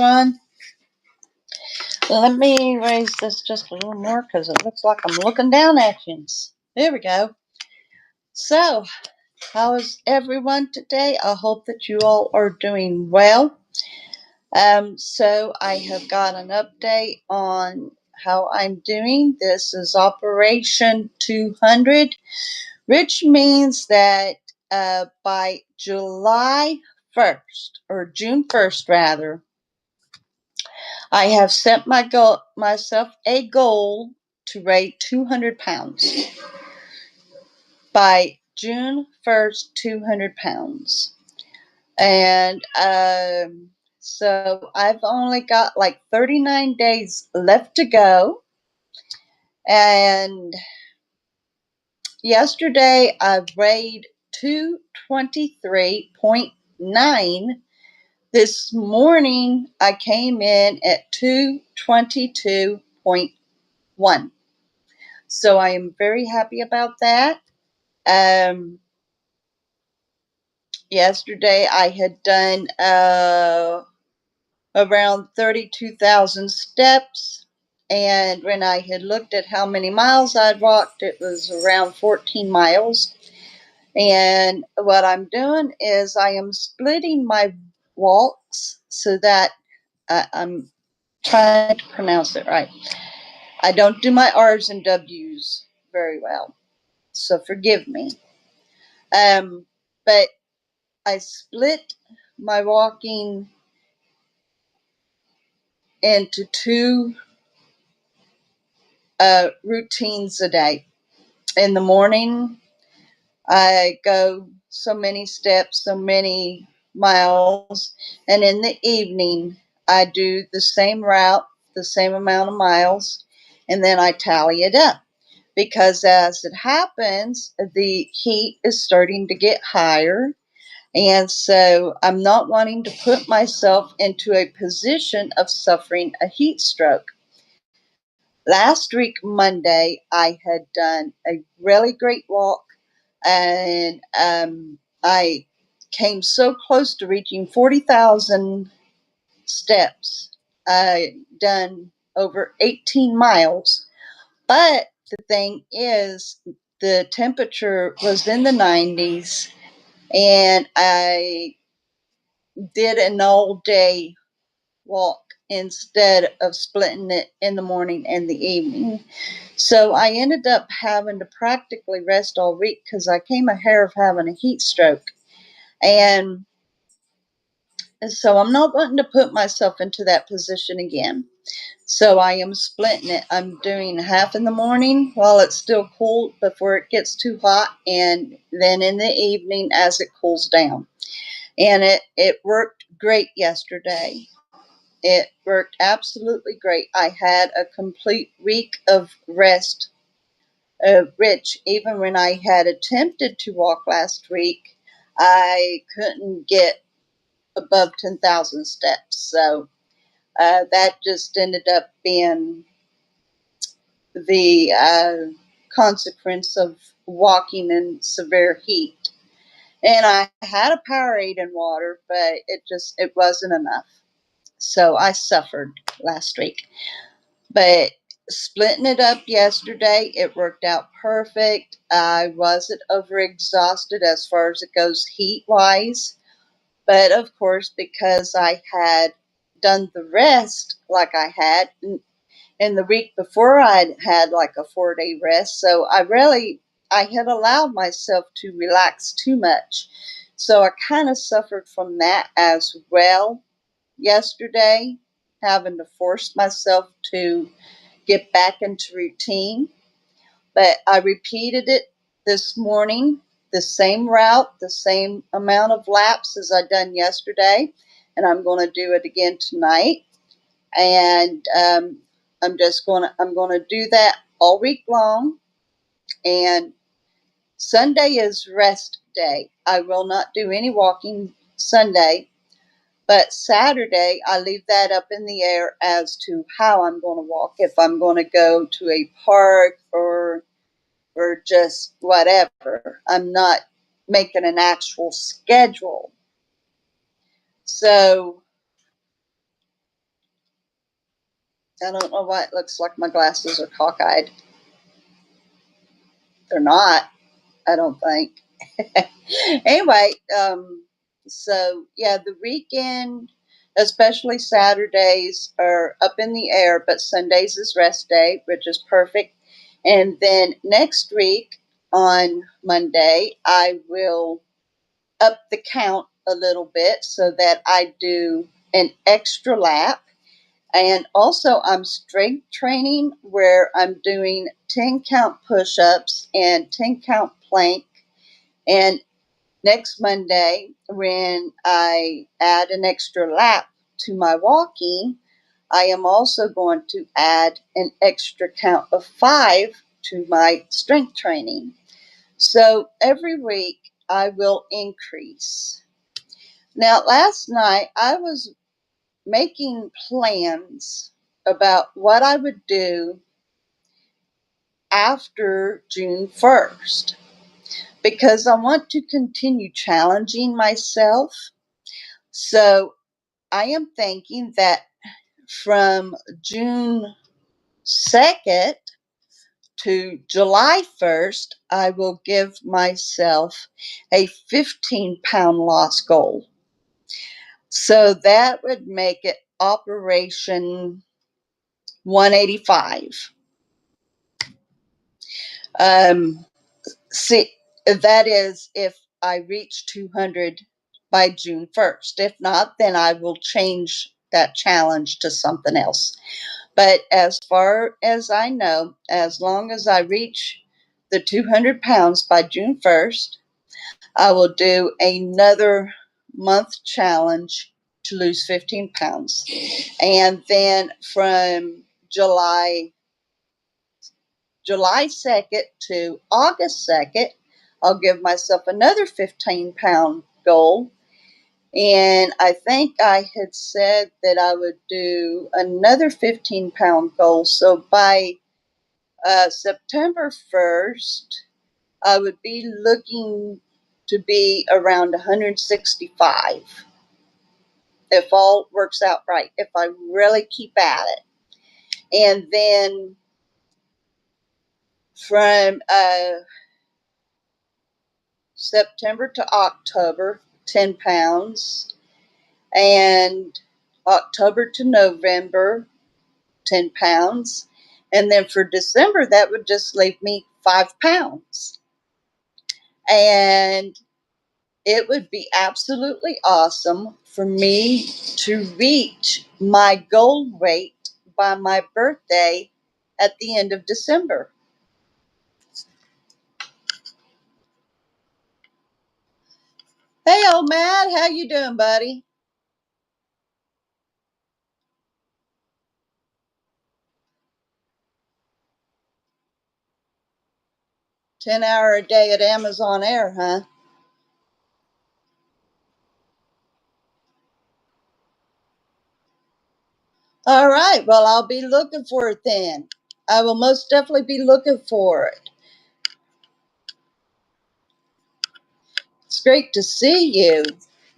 everyone. Let me raise this just a little more because it looks like I'm looking down at you. There we go. So, how is everyone today? I hope that you all are doing well. So I have got an update on how I'm doing. This is Operation 200, which means that by July 1st, or June 1st rather, I have set myself a goal to weigh 200 pounds. By June 1st, 200 pounds. And so I've only got like 39 days left to go. And yesterday I weighed 223.9. This morning I came in at 222.1. So I am very happy about that. Yesterday I had done around 32,000 steps. And when I had looked at how many miles I'd walked, it was around 14 miles. And what I'm doing is I am splitting my walks so that I'm trying to pronounce it right. I don't do my R's and W's very well, so forgive me. But I split my walking into two routines a day. In the morning, I go so many steps, so many miles, and in the evening, I do the same route, the same amount of miles, and then I tally it up. Because as it happens, the heat is starting to get higher, and so I'm not wanting to put myself into a position of suffering a heat stroke. Last week, Monday, I had done a really great walk, and I came so close to reaching 40,000 steps. I done over 18 miles, but the thing is, the temperature was in the 90s, and I did an all-day walk instead of splitting it in the morning and the evening. So I ended up having to practically rest all week because I came a hair of having a heat stroke. And so I'm not wanting to put myself into that position again. So I am splitting it. I'm doing half in the morning while it's still cool before it gets too hot, and then in the evening as it cools down. And it worked great yesterday. It worked absolutely great. I had a complete week of rest, which even when I had attempted to walk last week, I couldn't get above 10,000 steps. So that just ended up being the consequence of walking in severe heat. And I had a Powerade and water, but it wasn't enough. So I suffered last week. But splitting it up yesterday, it worked out perfect. I wasn't overexhausted as far as it goes heat wise. But of course, because I had done the rest like I had, and the week before I'd had like a 4-day rest, so I had allowed myself to relax too much. So I kind of suffered from that as well yesterday, having to force myself to get back into routine. But I repeated it this morning, the same route, the same amount of laps as I done yesterday, and I'm going to do it again tonight. And I'm going to do that all week long. And Sunday is rest day. I will not do any walking Sunday. But Saturday, I leave that up in the air as to how I'm going to walk. If I'm going to go to a park or just whatever. I'm not making an actual schedule. So I don't know why it looks like my glasses are cockeyed. They're not, I don't think. Anyway, so yeah, the weekend, especially Saturdays, are up in the air, but Sundays is rest day, which is perfect. And then next week on Monday, I will up the count a little bit so that I do an extra lap. And also, I'm strength training where I'm doing 10 count push ups and 10 count plank. And next Monday, when I add an extra lap to my walking, I am also going to add an extra count of 5 to my strength training. So every week I will increase. Now, last night I was making plans about what I would do after June 1st because I want to continue challenging myself. So I am thinking that from June 2nd to July 1st, I will give myself a 15-pound loss goal. So that would make it Operation 185. See, that is if I reach 200 by June 1st. If not, then I will change that challenge to something else. But as far as I know, as long as I reach the 200 pounds by June 1st, I will do another month challenge to lose 15 pounds. And then from July 2nd to August 2nd, I'll give myself another 15-pound goal. And I think I had said that I would do another 15-pound goal. So by September 1st, I would be looking to be around 165 if all works out right, if I really keep at it. And then from September to October, 10 pounds. And October to November, 10 pounds. And then for December, that would just leave me 5 pounds. And it would be absolutely awesome for me to reach my goal weight by my birthday at the end of December. Hey, old Matt, how you doing, buddy? 10-hour a day at Amazon Air, huh? All right. Well, I'll be looking for it then. I will most definitely be looking for it. It's great to see you.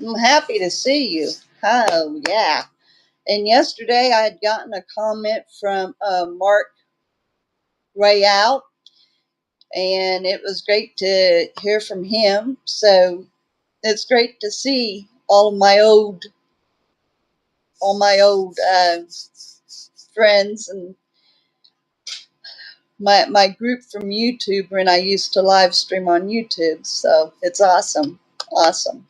I'm happy to see you. Oh, yeah. And yesterday I had gotten a comment from Mark Royale, and it was great to hear from him. So it's great to see all my old friends and my group from YouTube when I used to live stream on YouTube. So it's awesome. Awesome.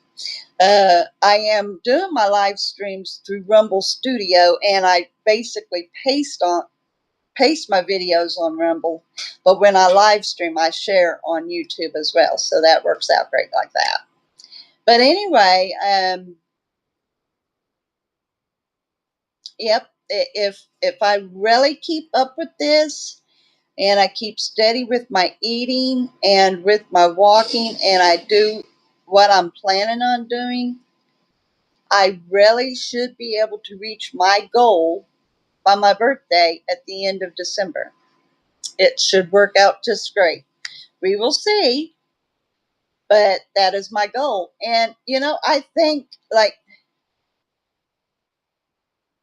I am doing my live streams through Rumble Studio, and I basically paste my videos on Rumble. But when I live stream, I share on YouTube as well. So that works out great like that. But anyway, yep. If I really keep up with this, and I keep steady with my eating and with my walking, and I do what I'm planning on doing, I really should be able to reach my goal by my birthday at the end of December. It should work out just great. We will see, but that is my goal. And, I think, like,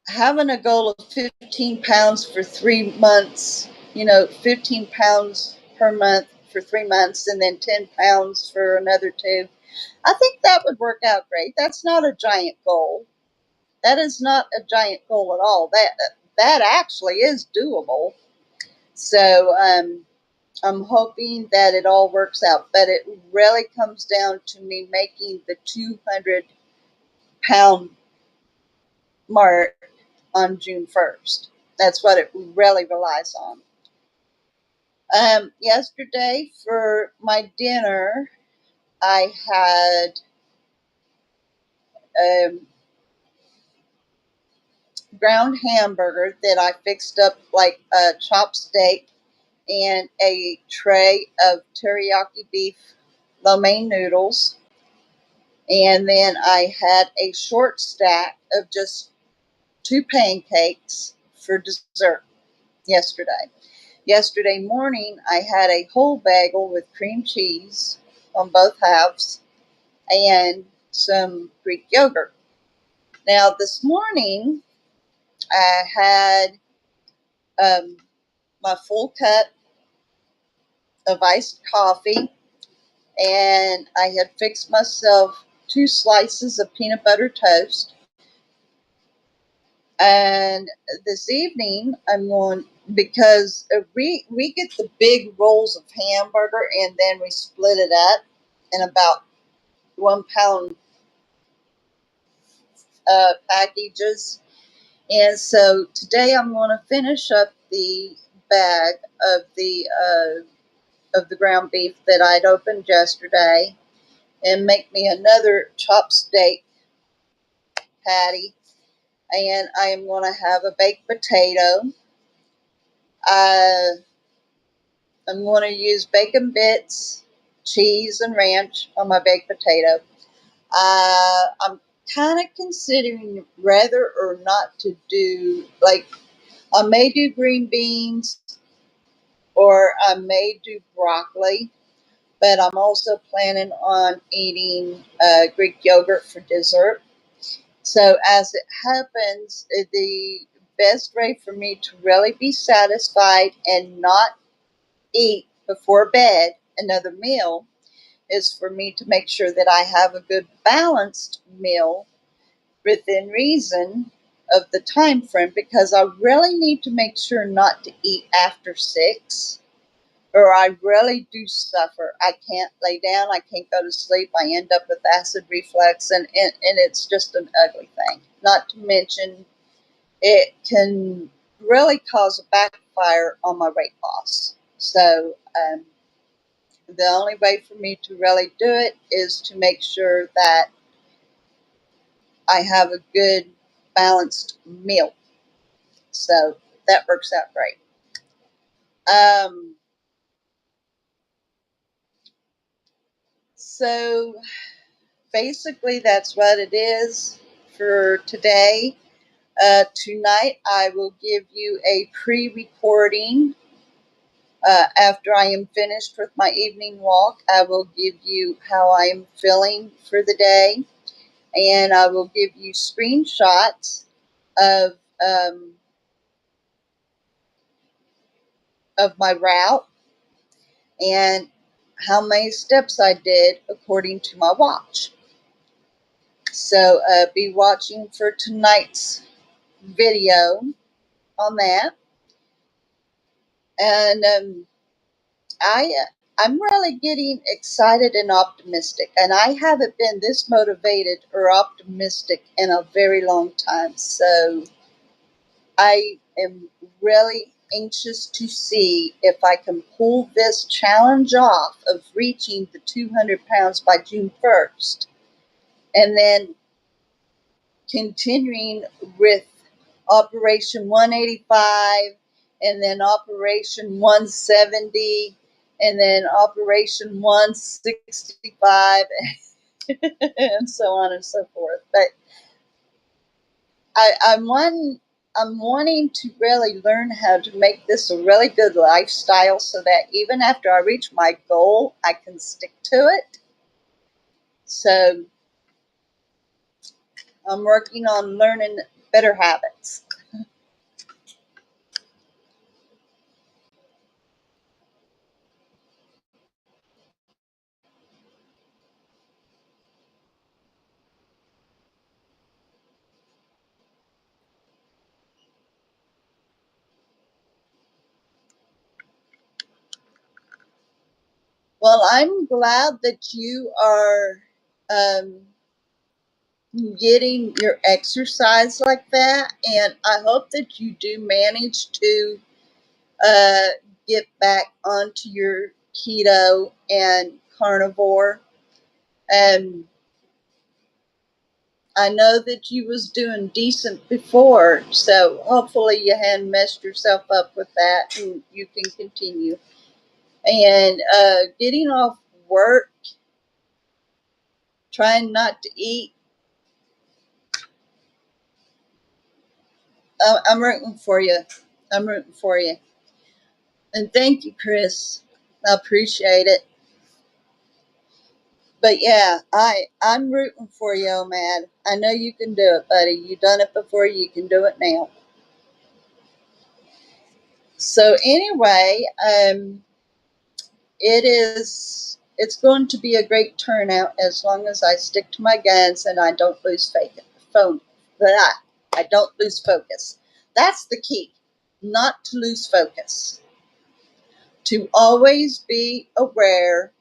having a goal of 15 pounds for 3 months, 15 pounds per month for 3 months, and then 10 pounds for another two, I think that would work out great. That's not a giant goal. That is not a giant goal at all. That actually is doable. So I'm hoping that it all works out. But it really comes down to me making the 200-pound mark on June 1st. That's what it really relies on. Yesterday for my dinner, I had ground hamburger that I fixed up like a chopstick and a tray of teriyaki beef lo mein noodles. And then I had a short stack of just two pancakes for dessert yesterday. Yesterday morning, I had a whole bagel with cream cheese on both halves and some Greek yogurt. Now, this morning, I had um, my full cup of iced coffee, and I had fixed myself two slices of peanut butter toast. And this evening, I'm going because we get the big rolls of hamburger and then we split it up in about 1 pound packages. And so today I'm going to finish up the bag of the ground beef that I'd opened yesterday and make me another chopstick patty. And I am going to have a baked potato. I'm going to use bacon bits, cheese, and ranch on my baked potato. I'm kind of considering whether or not to do, like, I may do green beans or I may do broccoli, but I'm also planning on eating Greek yogurt for dessert. So, as it happens, the best way for me to really be satisfied and not eat before bed another meal is for me to make sure that I have a good balanced meal within reason of the time frame, because I really need to make sure not to eat after 6 or I really do suffer. I can't lay down, I can't go to sleep, I end up with acid reflux, and it's just an ugly thing. Not to mention, it can really cause a backfire on my weight loss. So, the only way for me to really do it is to make sure that I have a good balanced meal. So that works out great. Um, so basically, that's what it is for today. Tonight, I will give you a pre recording. After I am finished with my evening walk, I will give you how I am feeling for the day, and I will give you screenshots of um, of my route and how many steps I did according to my watch. So be watching for tonight's video on that. And I I'm really getting excited and optimistic, and I haven't been this motivated or optimistic in a very long time. So I am really anxious to see if I can pull this challenge off of reaching the 200 pounds by June 1st, and then continuing with Operation 185, and then Operation 170, and then Operation 165, and so on and so forth. But I'm wanting to really learn how to make this a really good lifestyle so that even after I reach my goal, I can stick to it. So I'm working on learning better habits. Well, I'm glad that you are um, getting your exercise like that, and I hope that you do manage to uh, get back onto your keto and carnivore. And I know that you was doing decent before, so hopefully you hadn't messed yourself up with that, and you can continue. And getting off work, trying not to eat. I'm rooting for you. I'm rooting for you. And thank you, Chris. I appreciate it. But yeah, I'm rooting for you, Omad. I know you can do it, buddy. You've done it before. You can do it now. So anyway, it's going to be a great turnout as long as I stick to my guns and I don't lose phone. Blah, I don't lose focus. That's the key. Not to lose focus. To always be aware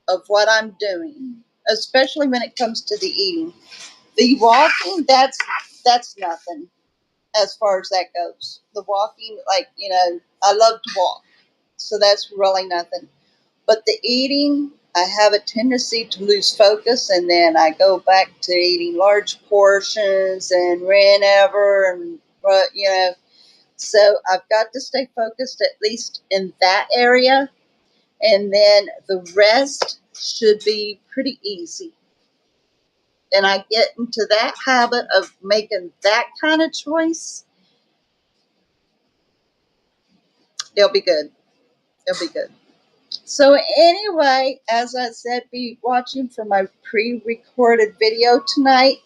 of what I'm doing, especially when it comes to the eating. The walking, that's nothing as far as that goes. The walking, like, I love to walk, so that's really nothing. But the eating, I have a tendency to lose focus, and then I go back to eating large portions and whenever, and So I've got to stay focused at least in that area, and then the rest should be pretty easy. And I get into that habit of making that kind of choice, it'll be good. It'll be good. So anyway, as I said, be watching for my pre-recorded video tonight,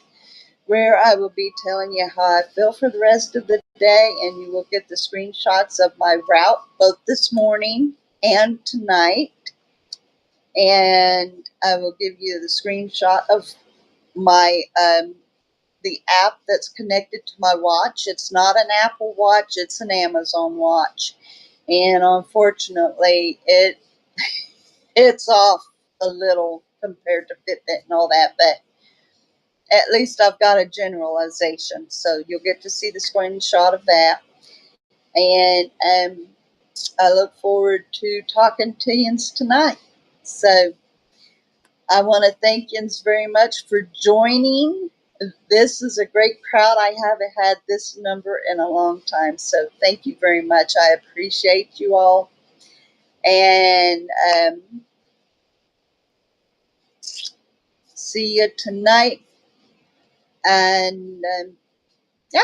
where I will be telling you how I feel for the rest of the day, and you will get the screenshots of my route both this morning and tonight. And I will give you the screenshot of my the app that's connected to my watch. It's not an Apple Watch; it's an Amazon watch, and unfortunately, it's off a little compared to Fitbit and all that, but at least I've got a generalization. So you'll get to see the screenshot of that. And I look forward to talking to you tonight. So I want to thank you very much for joining. This is a great crowd. I haven't had this number in a long time. So thank you very much. I appreciate you all. And see you tonight. And yeah,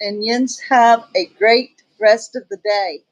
and yins have a great rest of the day.